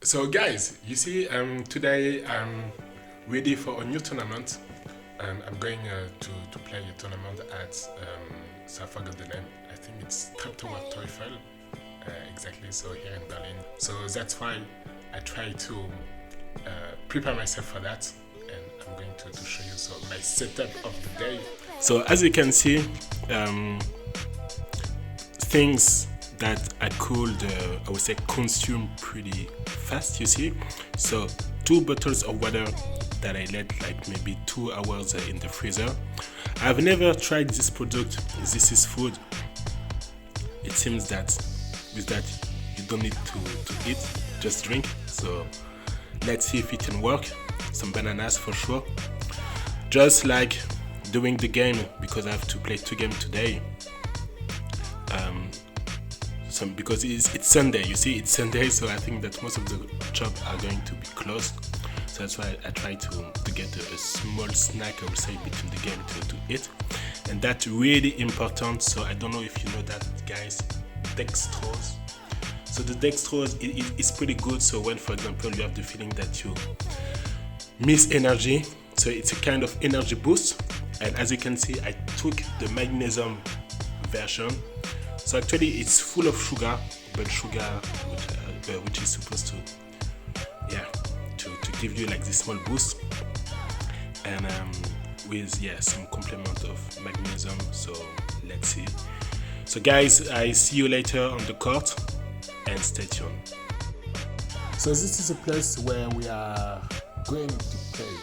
So guys, you see, today I'm ready for a new tournament, and I'm going to play a tournament at so I forgot the name. I think it's Treptower Teufel, exactly. So here in Berlin. So that's why I try to prepare myself for that, and I'm going to show you so my setup of the day. So as you can see, um, things that I could, I would say, consume pretty fast, you see. So, 2 bottles of water that I let like maybe 2 hours in the freezer. I've never tried this product. This is food. It seems that with that, you don't need to eat, just drink. So, let's see if it can work. Some bananas for sure. Just like doing the game, because I have to play 2 games today. Because it's Sunday, you see, it's Sunday, so I think that most of the shops are going to be closed. So that's why I try to get a small snack, I would say, between the game to eat. And that's really important. So I don't know if you know that, guys, dextrose. So the dextrose is pretty good. So when, for example, you have the feeling that you miss energy, so it's a kind of energy boost. And as you can see, I took the magnesium version. So actually, it's full of sugar, but sugar which is supposed to, yeah, to give you like this small boost, and with some complement of magnesium. So let's see. So guys, I see you later on the court, and stay tuned. So this is a place where we are going to play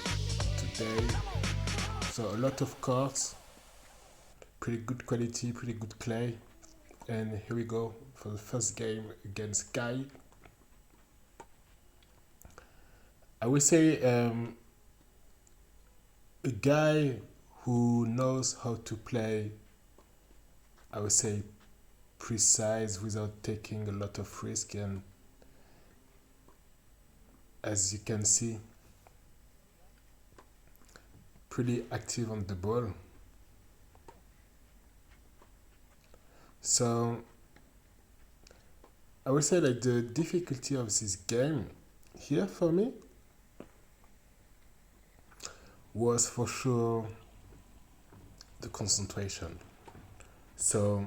today. So a lot of courts, pretty good quality, pretty good clay. And here we go for the first game against Guy. I would say a guy who knows how to play, I would say, precise without taking a lot of risk. And as you can see, pretty active on the ball. So I would say like the difficulty of this game here for me was for sure the concentration. So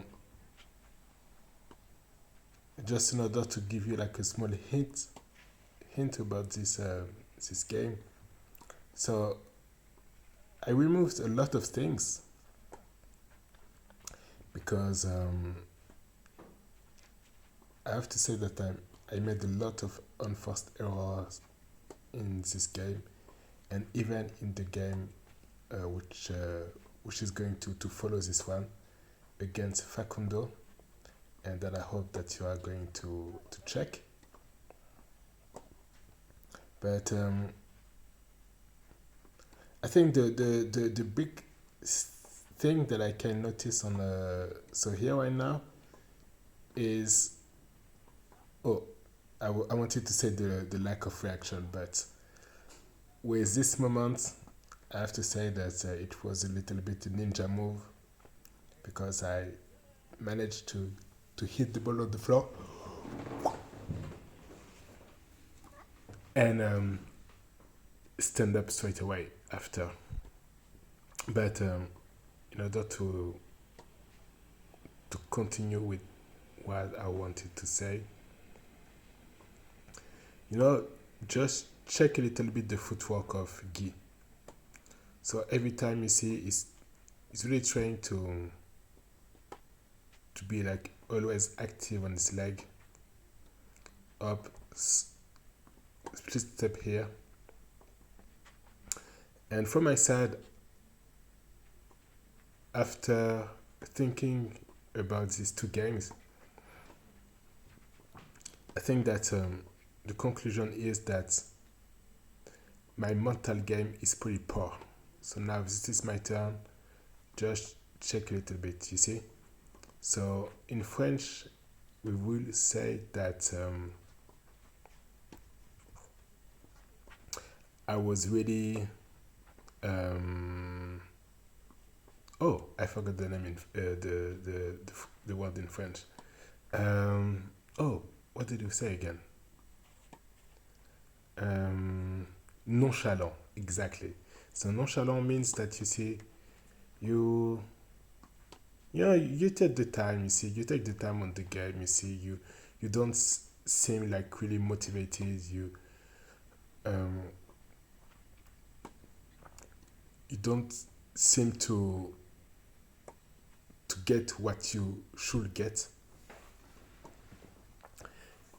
just in order to give you like a small hint about this game. So I removed a lot of things because I have to say that I made a lot of unforced errors in this game, and even in the game which is going to follow this one against Facundo, and that I hope that you are going to check. But I think the big thing that I can notice on so here right now is I wanted to say the lack of reaction, but with this moment I have to say that it was a little bit a ninja move, because I managed to hit the ball on the floor and stand up straight away after. But in order to continue with what I wanted to say, just check a little bit the footwork of Guy. So every time you see, he's really trying to be like always active on his leg, up, split step here. And from my side, after thinking about these 2 games, I think that the conclusion is that my mental game is pretty poor. So now this is my turn. Just check a little bit, you see. So in French, we will say that I was really. I forgot the name in the word in French. What did you say again? nonchalant, exactly. So nonchalant means that you see, you you take the time, you see, you take the time on the game, you see, you don't seem like really motivated, um you don't seem to get what you should get.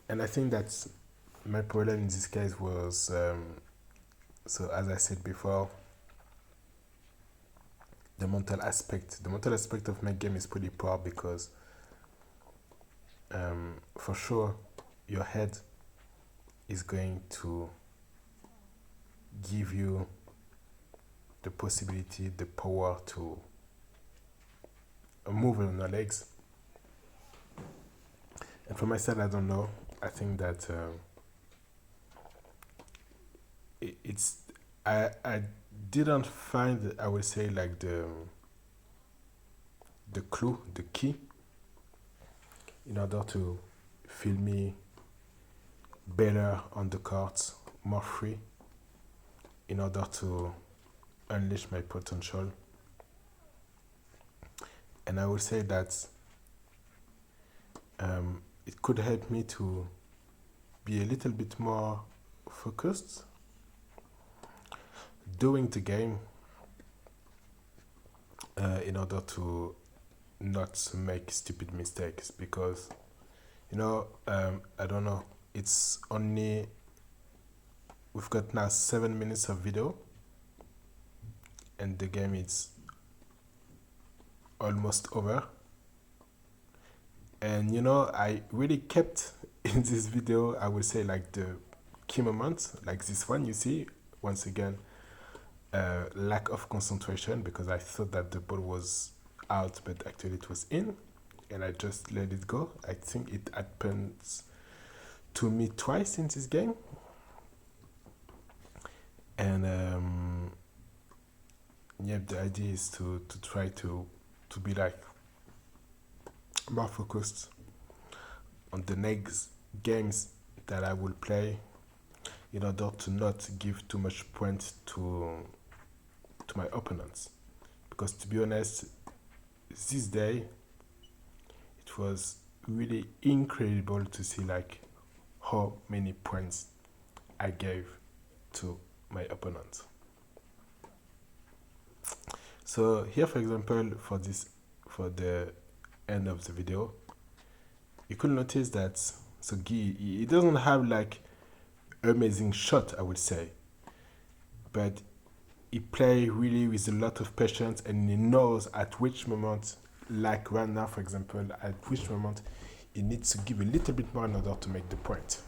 And I think that's my problem in this case was, so as I said before, the mental aspect of my game is pretty poor because, for sure, your head is going to give you the possibility, the power to move on your legs. And for myself, I don't know. I think that, it's I didn't find, I would say, like the clue, the key, in order to feel me better on the court, more free, in order to unleash my potential. And I would say that, it could help me to be a little bit more focused during the game, in order to not make stupid mistakes. Because, I don't know, it's only, we've got now 7 minutes of video, and the game is almost over. And I really kept in this video, I would say, like the key moments, like this one, you see, once again, lack of concentration, because I thought that the ball was out, but actually it was in, and I just let it go. I think it happens to me twice in this game. And yeah, the idea is to try to be like more focused on the next games that I will play, in order to not give too much points to my opponents. Because to be honest, this day it was really incredible to see like how many points I gave to my opponent. So here, for example, for the end of the video, you could notice that, so Guy, he doesn't have like amazing shot, I would say, but he play really with a lot of patience, and he knows at which moment, like right now, for example, at which moment he needs to give a little bit more in order to make the point.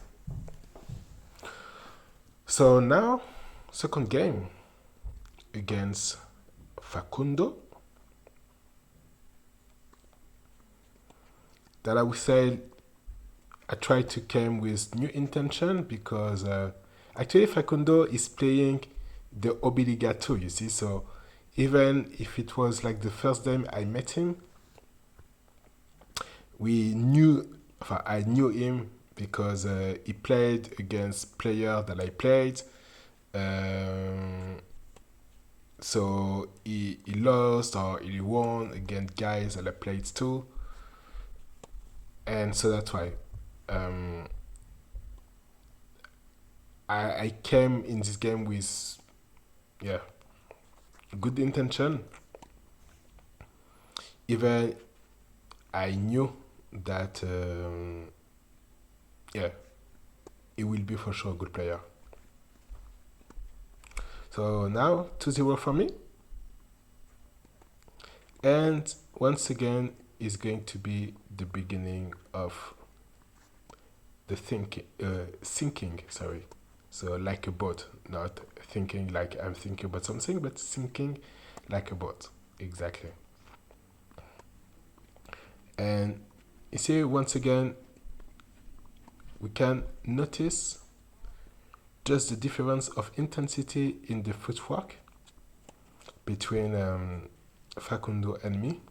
So now, second game against Facundo, that I would say I tried to come with new intention, because actually Facundo is playing the Obligato, you see. So even if it was like the first time I met him, I knew him because he played against players that I played. So he lost or he won against guys that I played too. And so that's why I came in this game with, good intention. Even I knew that, he will be for sure a good player. So now 2-0 for me. And once again, is going to be the beginning of the sinking, sorry. So like a boat, not thinking like I'm thinking about something, but sinking like a boat, exactly. And you see, once again, we can notice just the difference of intensity in the footwork between Facundo and me.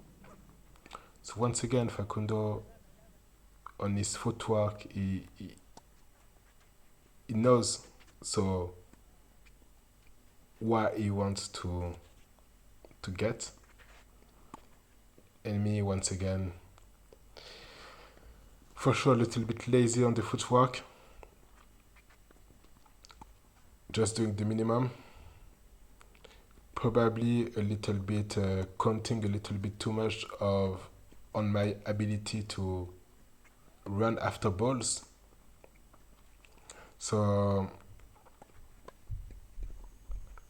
So once again, Facundo, on his footwork, he knows So what he wants to get, and me once again, for sure, a little bit lazy on the footwork, just doing the minimum. Probably a little bit counting a little bit too much of on my ability to run after balls. So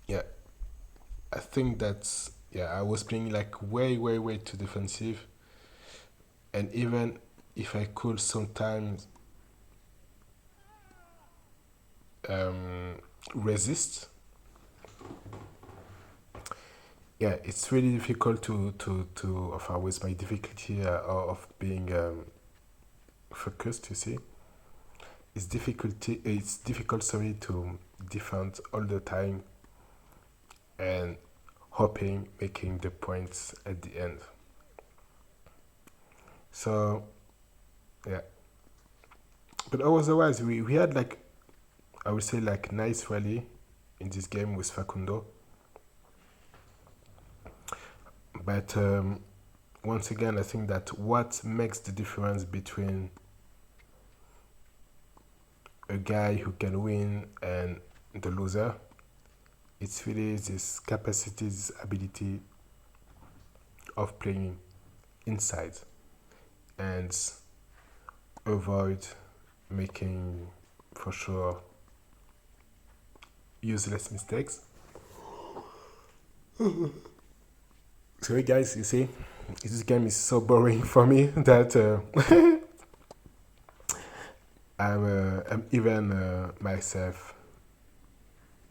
yeah, I think that's, yeah, I was playing like way too defensive, and even if I could sometimes resist, yeah, it's really difficult to of always my difficulty of being focused. You see, it's difficult, sorry, to defend all the time and hoping making the points at the end. So yeah, but otherwise we had like, I would say, like nice rally in this game with Facundo. But once again, I think that what makes the difference between a guy who can win and the loser, it's really this capacity, this ability of playing inside and avoid making, for sure, useless mistakes. Sorry guys, you see, this game is so boring for me that I'm even myself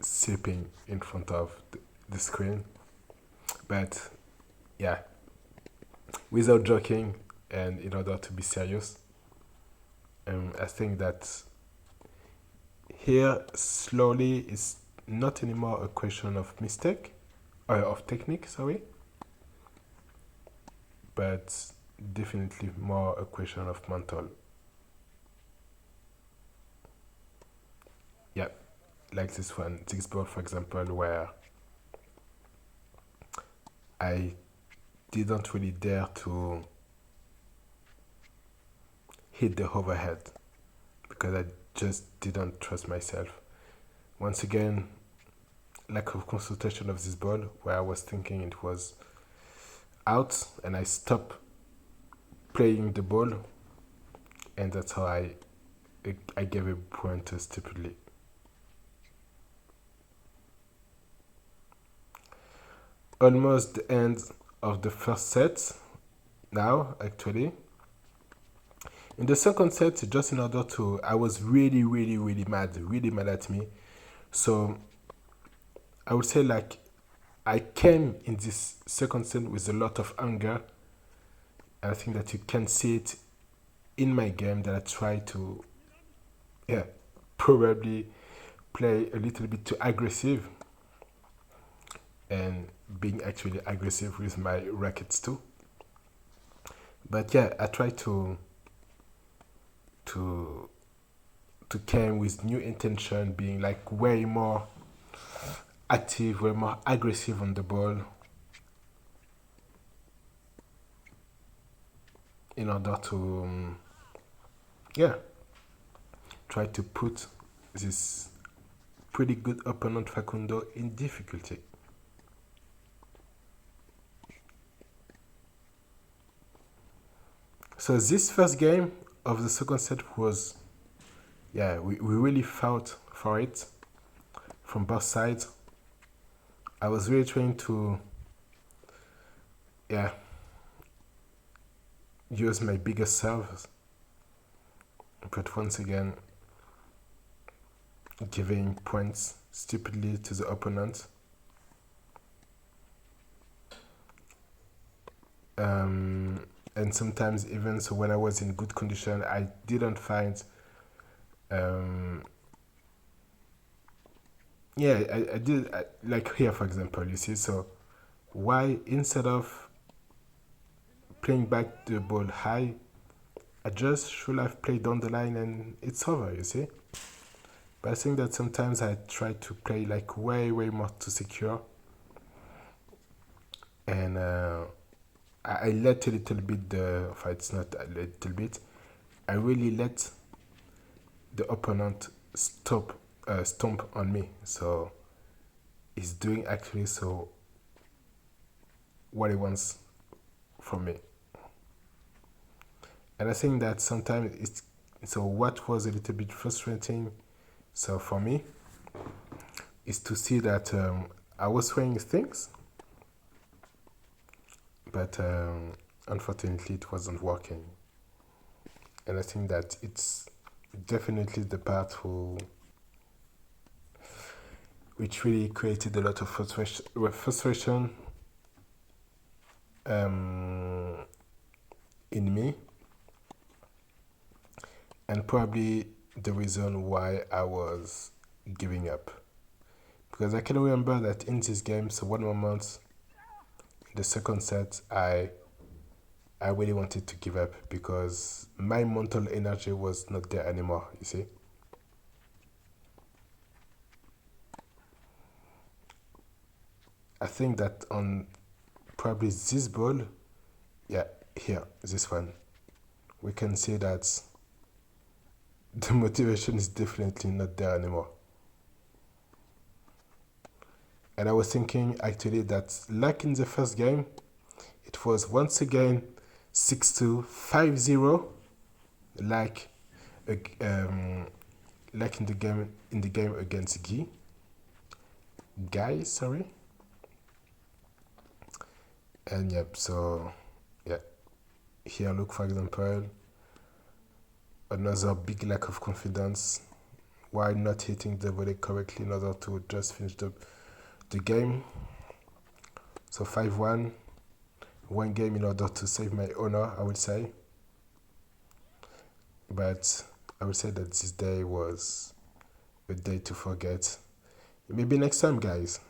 sleeping in front of the screen. But yeah, without joking and in order to be serious, I think that here slowly is not anymore a question of mistake or of technique, sorry, but definitely more a question of mental. Yeah, like this ball, for example, where I didn't really dare to hit the overhead because I just didn't trust myself. Once again, lack of consultation of this ball, where I was thinking it was out and I stopped playing the ball, and that's how I gave a point stupidly. Almost the end of the first set now, actually. In the second set, just in order to, I was really mad at me. So I would say like I came in this second set with a lot of anger. I think that you can see it in my game that I try to, yeah, probably play a little bit too aggressive and being actually aggressive with my rackets too. But yeah, I try to came with new intention, being like way more active, way more aggressive on the ball in order to yeah, try to put this pretty good opponent Facundo in difficulty. So this first game of the second set was, yeah, we really fought for it from both sides. I was really trying to, yeah, use my biggest serves, but once again, giving points stupidly to the opponent. And sometimes even so when I was in good condition, I didn't find yeah, I did, like here for example, you see, so why instead of playing back the ball high, I just should have played down the line and it's over, you see. But I think that sometimes I try to play like way more too secure, and I let a little bit the fight. It's not a little bit. I really let the opponent stomp on me. So he's doing actually so what he wants from me. And I think that sometimes it's so what was a little bit frustrating. So for me, is to see that I was trying things, but unfortunately it wasn't working. And I think that it's definitely the part which really created a lot of frustration in me, and probably the reason why I was giving up. Because I can remember that in this game, so one moment, in the second set, I really wanted to give up because my mental energy was not there anymore, you see. I think that on probably this ball, yeah, here, this one, we can see that the motivation is definitely not there anymore. And I was thinking actually that, like in the first game, it was once again 6-2, 5-0, like like in the game against Guy, sorry. And yep, so yeah, here look for example, another big lack of confidence while not hitting the volley correctly in order to just finish the game. So 5-1, one game in order to save my honor, I would say. But I would say that this day was a day to forget. Maybe next time, guys.